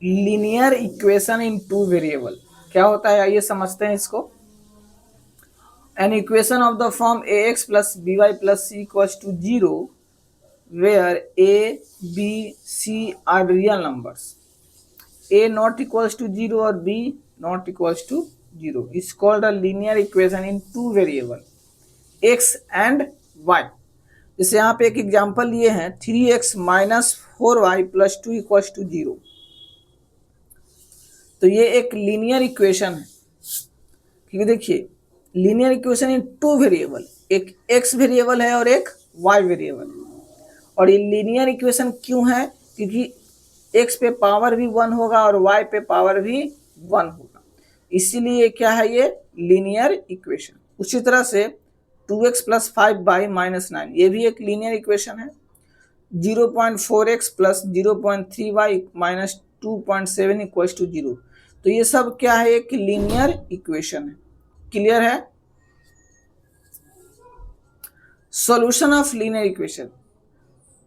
Linear equation in two variable क्या होता है, आइए समझते हैं इसको। An equation of the form a x plus b y plus c equals to zero where a b c are real numbers, a not equals to 0 और b not equals to 0 is called a linear equation in two variable x and y। जैसे यहाँ पे एक example लिए हैं 3x minus 4y plus 2 equals to 0, तो ये एक लीनियर इक्वेशन है। क्योंकि देखिए linear equation in two variable, एक x वेरिएबल है और एक y वेरिएबल है। और ये लीनियर इक्वेशन क्यों है, क्योंकि x पे पावर भी 1 होगा और y पे पावर भी 1 होगा, इसीलिए क्या है ये लीनियर इक्वेशन। उसी तरह से 2x प्लस 5y माइनस 9 ये भी एक लीनियर इक्वेशन है। 0.4x plus 0.3y minus 2.7 equals to 0, तो ये सब क्या है, एक लीनियर इक्वेशन है। क्लियर है। सॉल्यूशन ऑफ लीनियर इक्वेशन,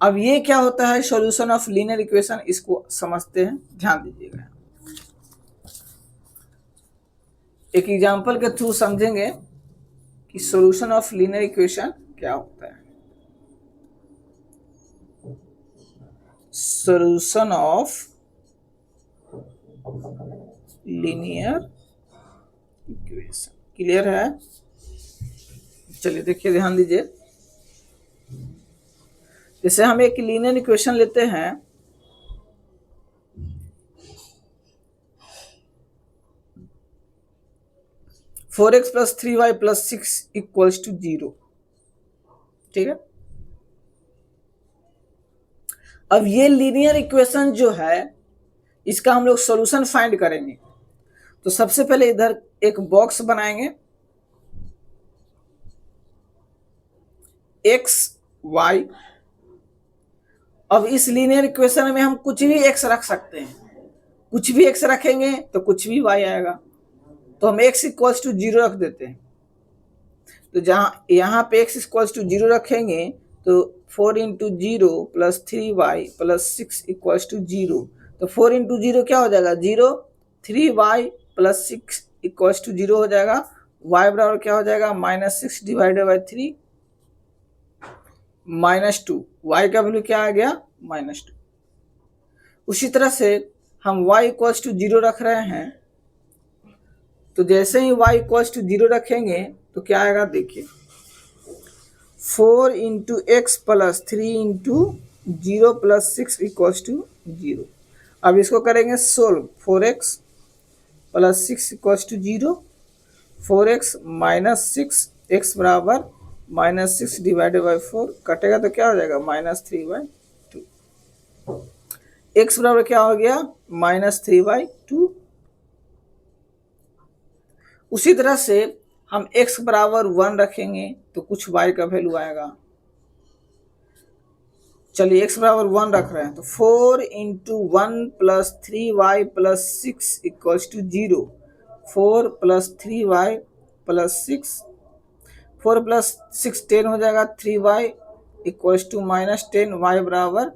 अब ये क्या होता है सॉल्यूशन ऑफ लीनियर इक्वेशन, इसको समझते हैं, ध्यान दीजिएगा। एक एग्जांपल के थ्रू समझेंगे कि सॉल्यूशन ऑफ लीनियर इक्वेशन क्या होता है। Solution of linear equation clear है। चलिए देखिए, ध्यान दीजिए। जैसे हम एक लीनियर इक्वेशन लेते हैं, four x plus 3y plus 6 equals to 0, ठीक है। अब ये लीनियर इक्वेशन जो है इसका हम लोग सॉल्यूशन फाइंड करेंगे। तो सबसे पहले इधर एक बॉक्स बनाएंगे, x y। अब इस लीनियर इक्वेशन में हम कुछ भी x रख सकते हैं, कुछ भी x रखेंगे तो कुछ भी y आएगा, तो हम x इक्वल्स टू 0 रख देते हैं। तो जहाँ यहाँ पे x इक्वल्स टू 0 रखेंगे तो 4 into 0 plus 3y plus 6 equals to 0, तो 4 इंटू 0 क्या हो जाएगा 0, 3y प्लस 6 इक्वल्स टू 0 हो जाएगा। y बराबर क्या हो जाएगा minus 6 divided by 3 minus 2, y का वैल्यू क्या आ गया -2। उसी तरह से हम y इक्वल्स टू 0 रख रहे हैं, तो जैसे ही y इक्वल्स टू 0 रखेंगे तो क्या आएगा देखिए, 4 into x plus 3 into 0 plus 6 equals to 0। अब इसको करेंगे solve, 4x plus 6 equals to 0, 4x minus 6 x बराबर -6 डिवाइडेड बाई 4, कटेगा तो क्या हो जाएगा -3/2। x बराबर क्या हो गया -3/2। उसी तरह से हम x बराबर 1 रखेंगे तो कुछ y का वैल्यू आएगा। चलिए x बराबर 1 रख रहे हैं, तो 4 into 1 plus 3y plus 6 equals to 0, 4 plus 3y plus 6, 4 plus 6 10 हो जाएगा, 3y इक्वल्स टू -10, y बराबर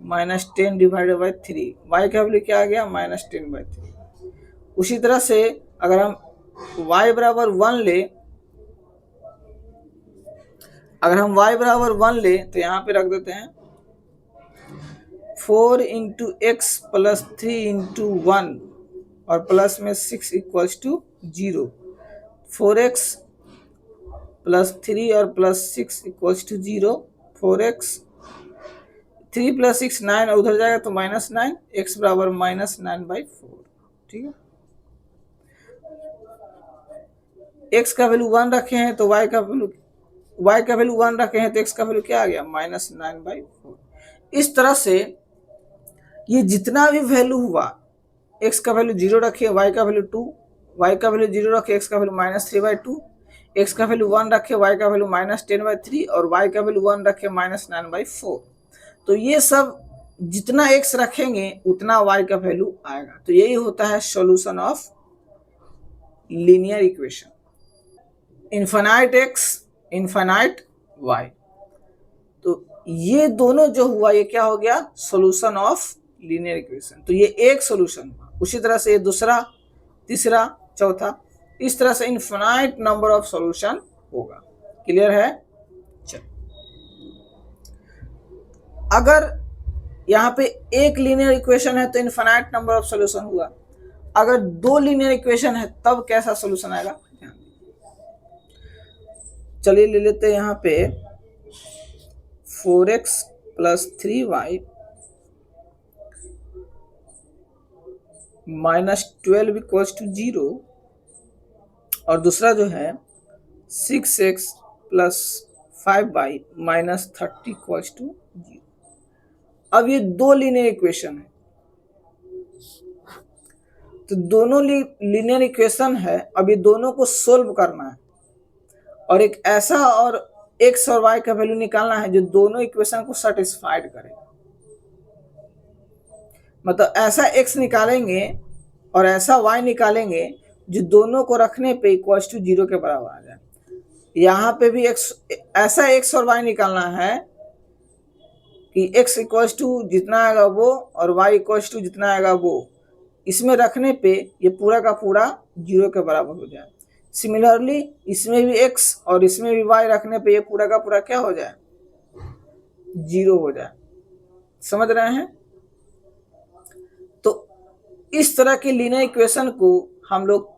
-10 डिवाइडेड बाई 3, y का वैल्यू क्या आ गया -10/3। उसी तरह से अगर हम y बराबर 1 ले, अगर हम y बराबर 1 ले तो यहाँ पे रख देते हैं 4 इंटू एक्स प्लस 3 इंटू 1 और प्लस में 6 इक्वल्स टू 0, 4x प्लस 3 और plus 6 equals to 0, 4x 3 plus 6 9 उधर जाएगा तो -9, x बराबर -9/4, ठीक है। x का वैल्यू 1 रखे हैं तो y का वैल्यू 1 रखे हैं तो x का वैल्यू क्या आ गया -9/4। इस तरह से ये जितना भी वैल्यू हुआ, x का वैल्यू 0 रखे, y का वैल्यू 2, y का वैल्यू 0 रखे, x का वैल्यू -3/2, x का वैल्यू 1 रखे, y का वैल्यू -10/3 और y का वैल्यू 1 रखे -9/4। तो ये सब जितना x रखेंगे उतना y का वैल्यू आएगा। तो यही होता है solution of linear equation. Infinite x infinite y, तो ये दोनों जो हुआ ये क्या हो गया सॉल्यूशन ऑफ लीनियर इक्वेशन। तो ये एक सॉल्यूशन हुआ। उसी तरह से ये दूसरा, तीसरा, चौथा, इस तरह से इनफिनाइट नंबर ऑफ सॉल्यूशन होगा। क्लियर है? चलो, अगर यहाँ पे एक लीनियर इक्वेशन है तो इनफिनाइट नंबर ऑफ सॉल्यूशन हुआ। अगर दो लीनियर इक्वेशन है तब कैसा सॉल्यूशन आएगा? चलिए ले लेते हैं यहाँ पे 4x + 3y -12 = 0 और दूसरा जो है 6x + 5y -30 = 0। अब ये दो लीनियर इक्वेशन है, तो दोनों लीनियर इक्वेशन है। अब ये दोनों को सोल्व करना है और एक ऐसा और x और y का वैल्यू निकालना है जो दोनों इक्वेशन को सेटिस्फाइड करे। मतलब ऐसा x निकालेंगे और ऐसा y निकालेंगे जो दोनों को रखने पे इक्वल्स टू 0 के बराबर आ जाए। यहाँ पे भी ऐसा x और y निकालना है कि x इक्वल्स टू जितना आएगा वो और y इक्वल्स टू जितना आएगा वो, इसमें रखने पे ये पूरा का पूरा 0 के बराबर हो जाए। सिमिलरली इसमें भी x और इसमें भी y रखने पे ये पूरा का पूरा क्या हो जाए? 0 हो जाए। समझ रहे हैं? तो इस तरह के लीनियर इक्वेशन को हम लोग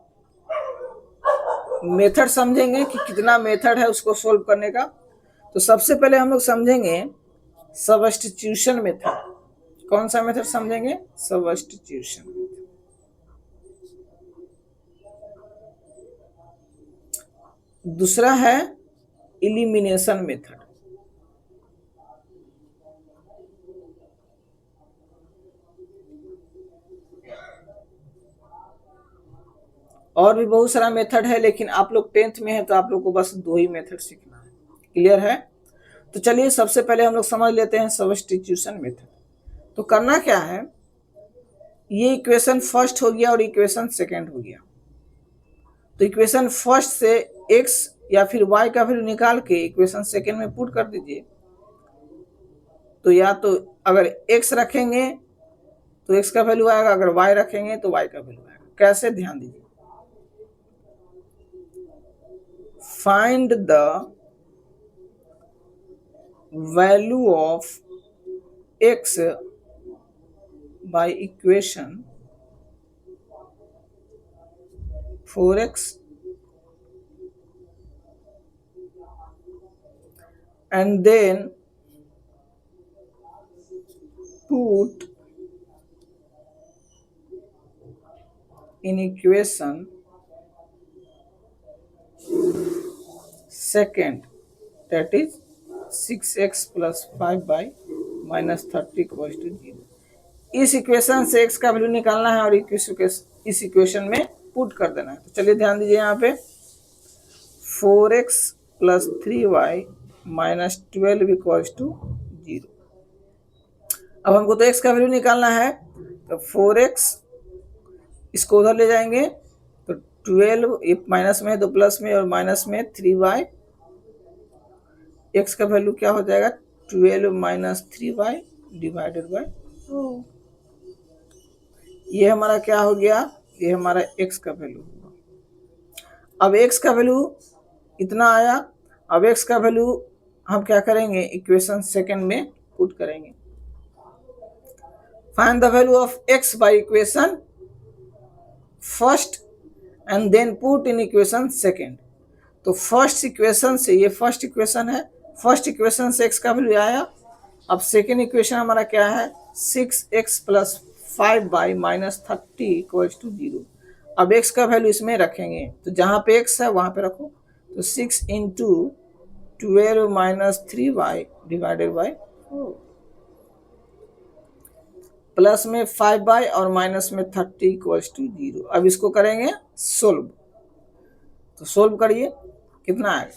मेथड समझेंगे कि कितना मेथड है उसको सोल्व करने का। तो सबसे पहले हम लोग समझेंगे सब्स्टिट्यूशन मेथड। कौन सा मेथड समझेंगे? Substitution method. दूसरा है एलिमिनेशन मेथड। और भी बहुत सारा मेथड है, लेकिन आप लोग 10th में है तो आप लोग को बस दो ही मेथड सीखना है। क्लियर है? तो चलिए सबसे पहले हम लोग समझ लेते हैं सब्स्टिट्यूशन मेथड। तो करना क्या है, ये इक्वेशन फर्स्ट हो गया और इक्वेशन सेकंड हो गया। तो इक्वेशन फर्स्ट से x या फिर y का वैल्यू निकाल के इक्वेशन सेकंड में पुट कर दीजिए। तो या तो अगर x रखेंगे तो x का वैल्यू आएगा, अगर y रखेंगे तो y का वैल्यू आएगा। कैसे? ध्यान दीजिए। Find the value of x by equation 4x and then put in equation second, that is 6x + 5y -30 = 0। इस इक्वेशन से x का वैल्यू निकालना है और इस इक्वेशन में पुट कर देना है। तो चलिए ध्यान दीजिए, यहाँ पे 4x + 3y -12 = 0। अब हमको तो x का वैल्यू निकालना है, तो 4x इसको उधर ले जाएंगे तो 12, एक माइनस में तो प्लस में और माइनस में 3y, x का वैल्यू क्या हो जाएगा? 12 - 3y / 2। ये हमारा क्या हो गया? ये हमारा x का वैल्यू हुआ। अब x का वैल्यू इतना आया। अब x का वैल्यू हम क्या करेंगे? इक्वेशन सेकंड में पुट करेंगे। Find the value of x by equation first and then put in equation second. तो फर्स्ट इक्वेशन से, ये फर्स्ट इक्वेशन है, फर्स्ट इक्वेशन से x का वैल्यू आया। अब सेकेंड इक्वेशन हमारा क्या है? 6x + 5y -30 = 0। अब x का वैल्यू इसमें रखेंगे, तो जहाँ पे x है वहाँ पे रखो। तो 6 × 12 - 3y / 4 प्लस में 5y और माइनस में 30 = 0। अब इसको करेंगे सोल्व। तो सोल्व करिए, कितना आएगा?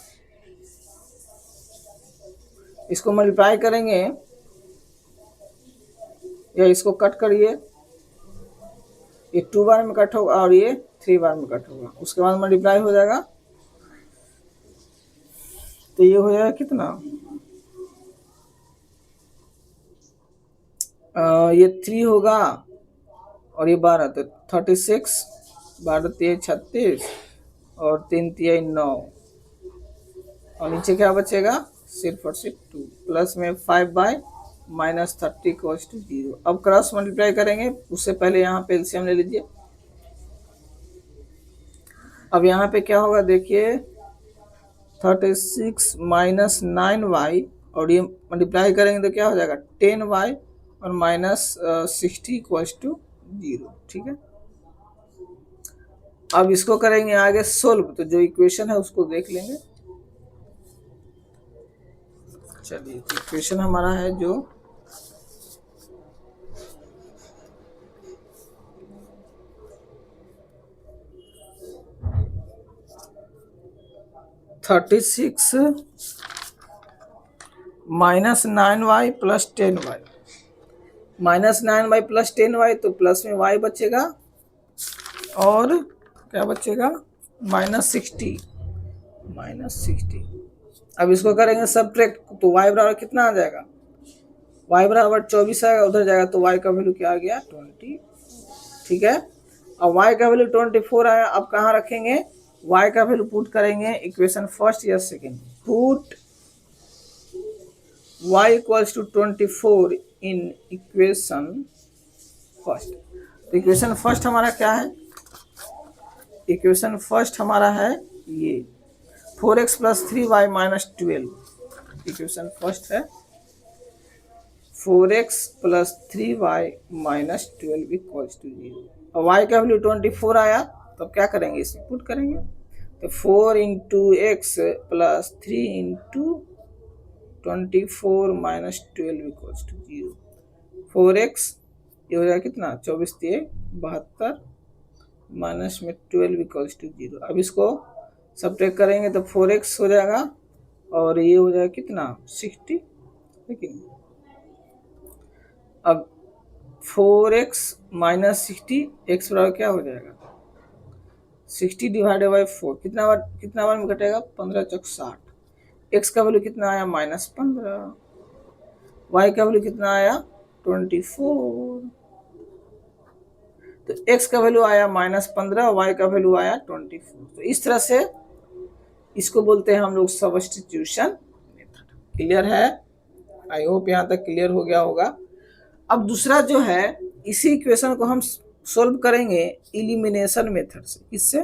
इसको मल्टीप्लाई करेंगे या इसको कट करिए, ये 2 बार में कट होगा और ये 3 बार में कट होगा, उसके बाद मल्टीप्लाई हो जाएगा। तो ये हो जाएगा कितना? ये 3 होगा और ये 12 तो 36, 12 3 36 और 3 3 9 और नीचे क्या बचेगा सिर्फ और सिर्फ 2 प्लस में 5/-30 इक्वल्स टू 0। अब क्रॉस मल्टीप्लाई करेंगे, उससे पहले यहाँ पे एलसीएम ले लीजिए। अब यहाँ पे क्या होगा देखिए 36 माइनस 9y और ये मल्टीप्लाई करेंगे तो क्या हो जाएगा 10y और माइनस 60 इक्वल्स टू 0। ठीक है, अब इसको करेंगे आगे सोल्व, तो जो इक्वेशन है उसको देख लेंगे। चलिए इक्वेशन हमारा है जो 36 minus 9y plus 10y, minus 9y plus 10y तो प्लस में y बचेगा और क्या बचेगा -60। अब इसको करेंगे सब्ट्रैक्ट तो y बराबर कितना आ जाएगा, y बराबर 24 आएगा, उधर जाएगा तो y का वैल्यू क्या आ गया 20। ठीक है, अब y का वैल्यू 24 आया, अब कहाँ रखेंगे y का वैल्यू पुट करेंगे इक्वेशन फर्स्ट या second. Put y equals to 24 in equation first. तो इक्वेशन फर्स्ट हमारा क्या है, इक्वेशन फर्स्ट हमारा है ये 4x plus 3y minus 12। Equation first है 4x plus 3y minus 12 equals to 0। अब y का वैल्यू 24 आया तो क्या करेंगे इसे पुट करेंगे, तो 4 into x plus 3 into 24 minus 12 equals to 0। 4x ये हो जाएगा कितना 24 72 माइनस में 12 इक्वल्स टू 0। अब इसको सब्ट्रैक्ट करेंगे तो 4x हो जाएगा और ये हो जाएगा कितना 60। लेकिन अब 4x माइनस 60 x बराबर क्या हो जाएगा 60 डिवाइडेड बाई 4, कितना बार में घटेगा 15 चौक 60। x का वैल्यू कितना आया -15, y का वैल्यू कितना आया 24। तो x का वैल्यू आया -15, y का वैल्यू आया 24। तो इस तरह से इसको बोलते हैं हम लोग सब्स्टिट्यूशन मेथड। क्लियर है, आई होप यहाँ तक क्लियर हो गया होगा। अब दूसरा जो है इसी इक्वेशन को हम सोल्व करेंगे इलिमिनेशन मेथड से। किससे,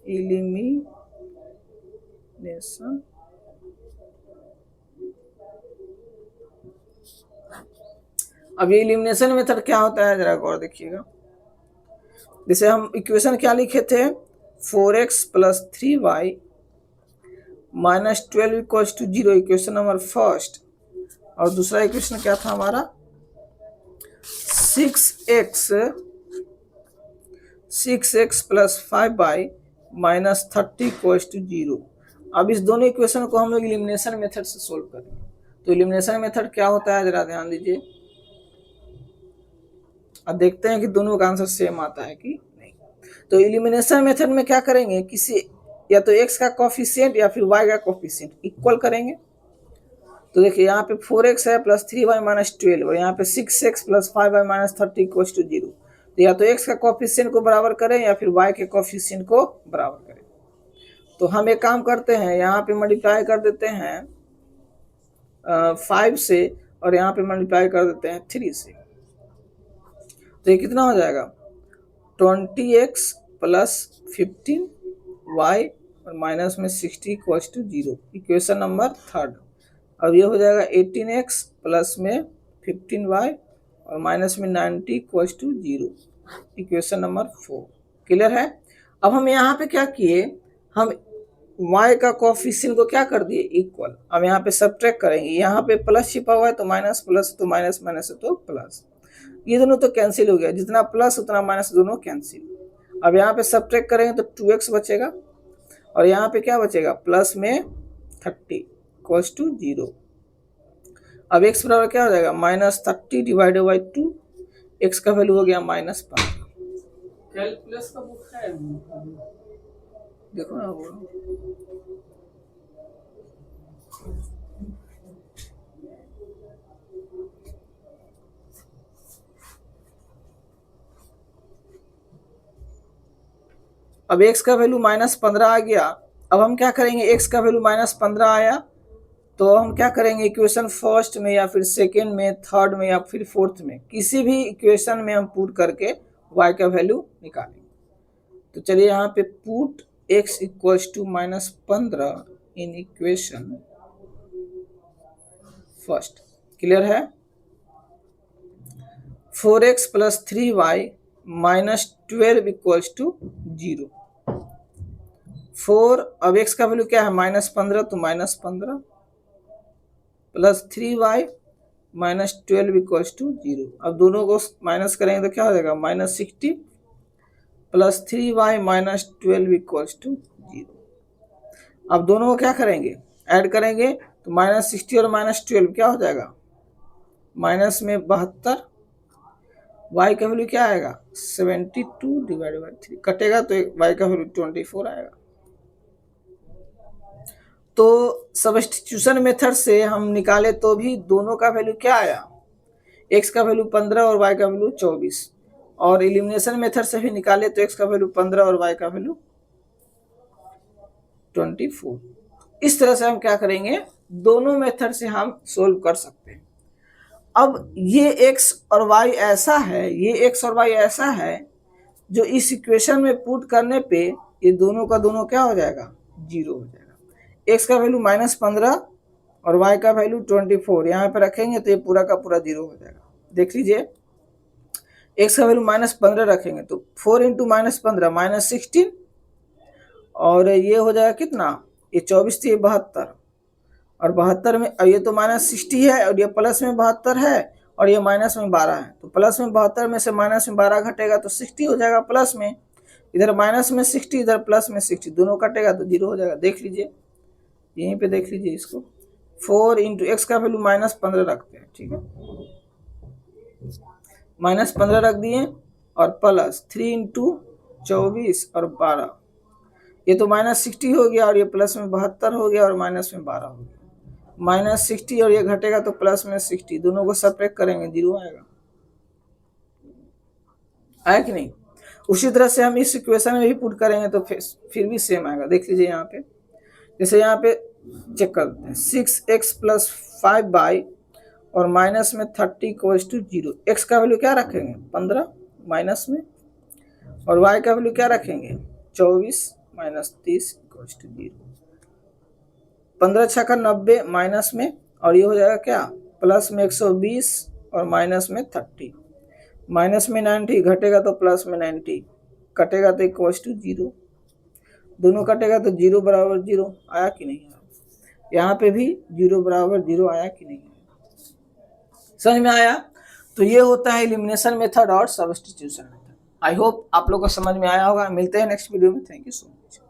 इलिमिनेशन। अब ये इलिमिनेशन मेथड क्या होता है जरा गौर देखिएगा। जैसे हम इक्वेशन क्या लिखे थे 4x plus 3y minus 12 equals to 0, equation number first. और दूसरा इक्वेशन क्या था हमारा 6x plus 5y minus 30 equals to 0। अब इस दोनों इक्वेशन को हम लोग इलिमिनेशन मेथड से सोल्व करेंगे। तो इलिमिनेशन मेथड क्या होता है जरा ध्यान दीजिए। अब देखते हैं कि दोनों का आंसर सेम आता है कि नहीं। तो इलिमिनेशन मेथड में क्या करेंगे, किसी या तो x का कोफिशिएंट या फिर y का कोफिशिएंट इक्वल करेंगे। तो देखिए यहाँ पे 4x है प्लस 3y माइनस 12 और यहाँ पे 6x plus 5y minus 30 equals to 0। तो या तो x का कोफिशिएंट को बराबर करें या फिर y के कोफिशिएंट को बराबर करें। तो हम एक काम करते हैं, यहाँ पे मल्टीप्लाई कर देते हैं 5 से और यहाँ पे मल्टीप्लाई कर देते हैं 3 से। तो ये कितना हो जाएगा 20x प्लस 15y और माइनस में 60 equals to 0, equation number third. अब ये हो जाएगा 18x प्लस में 15y और माइनस में 90 equals to 0, equation number 4। Clear है। अब हम यहाँ पे क्या किए, हम y का कोफिशिएंट को क्या कर दिए इक्वल। अब यहाँ पे सब्ट्रैक्ट करेंगे, यहाँ पे प्लस छिपा हुआ है तो माइनस, प्लस तो माइनस, माइनस तो प्लस, ये दोनों तो कैंसिल हो गया, जितना प्लस उतना माइनस दोनों कैंसिल। अब यहाँ पे सब्ट्रैक्ट करेंगे तो 2x बचेगा और यहाँ पे क्या बचेगा प्लस में 30 इक्वल्स टू 0। अब x बराबर क्या हो जाएगा -30 डिवाइडेड बाई 2, x का वैल्यू हो गया -15। कैलकुलस का बुक है देखो ना वो। अब x का वैल्यू -15 आ गया। अब हम क्या करेंगे, x का वैल्यू -15 आया तो हम क्या करेंगे, इक्वेशन फर्स्ट में या फिर सेकेंड में, थर्ड में या फिर फोर्थ में, किसी भी इक्वेशन में हम पुट करके y का वैल्यू निकालेंगे। तो चलिए यहाँ पे put x equals to -15 in equation first. Clear है। 4x plus 3y -12 equals to 0। 4, अब x का वैल्यू क्या है -15, तो -15 प्लस 3y -12 इक्वल्स टू 0। अब दोनों को माइनस करेंगे तो क्या हो जाएगा, -60 प्लस 3y -12 इक्वल्स टू 0। अब दोनों को क्या करेंगे, ऐड करेंगे तो -60 और -12 क्या हो जाएगा, माइनस में 72, y का वैल्यू क्या आएगा 72 डिवाइडेड बाई 3, कटेगा तो y का वैल्यू 24 आएगा। तो सब्स्टिट्यूशन मेथड से हम निकाले तो भी दोनों का वैल्यू क्या आया, x का वैल्यू 15 और y का वैल्यू 24, और एलिमिनेशन मेथड से भी निकाले तो x का वैल्यू 15 और y का वैल्यू 24। इस तरह से हम क्या करेंगे, दोनों मेथड से हम सोल्व कर सकते हैं। अब ये x और y ऐसा है, ये x और y ऐसा है जो इस इक्वेशन में पुट करने पे ये दोनों का दोनों क्या हो जाएगा, 0 हो जाएगा। x का वैल्यू -15 और y का वैल्यू 24 यहाँ पे रखेंगे तो ये पूरा का पूरा 0 हो जाएगा। देख लीजिए, x का वैल्यू -15 रखेंगे तो 4 इंटू -15 -16, और ये हो जाएगा कितना, ये 24 थी, 72, और 72 में ये तो -60 है और ये प्लस में 72 है और ये माइनस में 12 है, तो प्लस में 72 में से माइनस में 12 घटेगा तो 60 हो जाएगा प्लस में, इधर माइनस में 60 इधर प्लस में 60, दोनों कटेगा तो 0 हो जाएगा। देख लीजिए यहीं पे देख लीजिए इसको, 4 इंटू एक्स का वैल्यू -15 रखते हैं, ठीक है, -15 रख दिए और प्लस 3 इंटू 24 और 12, ये तो -60 हो गया और ये प्लस में 72 हो गया और माइनस में 12 हो गया, -60 और ये घटेगा तो प्लस में 60, दोनों को सब्ट्रैक्ट करेंगे 0 आएगा, आया कि नहीं। उसी तरह से हम इस इक्वेशन में भी पुट करेंगे तो फिर भी सेम आएगा। देख लीजिए यहाँ पे, जैसे यहाँ पे चेक करते हैं, 6x प्लस 5y और माइनस में 30 इक्वल्स टू 0। x का वैल्यू क्या रखेंगे 15 माइनस में, और y का वैल्यू क्या रखेंगे 24 माइनस 30 इक्वल्स टू 0। 15 छक्का 90 माइनस में, और ये हो जाएगा क्या प्लस में 120 और माइनस में 30, माइनस में 90 घटेगा तो प्लस में 90, कटेगा तो इक्वल्स टू 0, दोनों कटेगा तो 0 बराबर 0 आया कि नहीं आया। यहाँ पे भी 0 बराबर 0 आया कि नहीं आया, समझ में आया। तो ये होता है एलिमिनेशन मेथड और सब्स्टिट्यूशन मेथड। आई होप आप लोग को समझ में आया होगा। मिलते हैं नेक्स्ट वीडियो में। Thank you so much.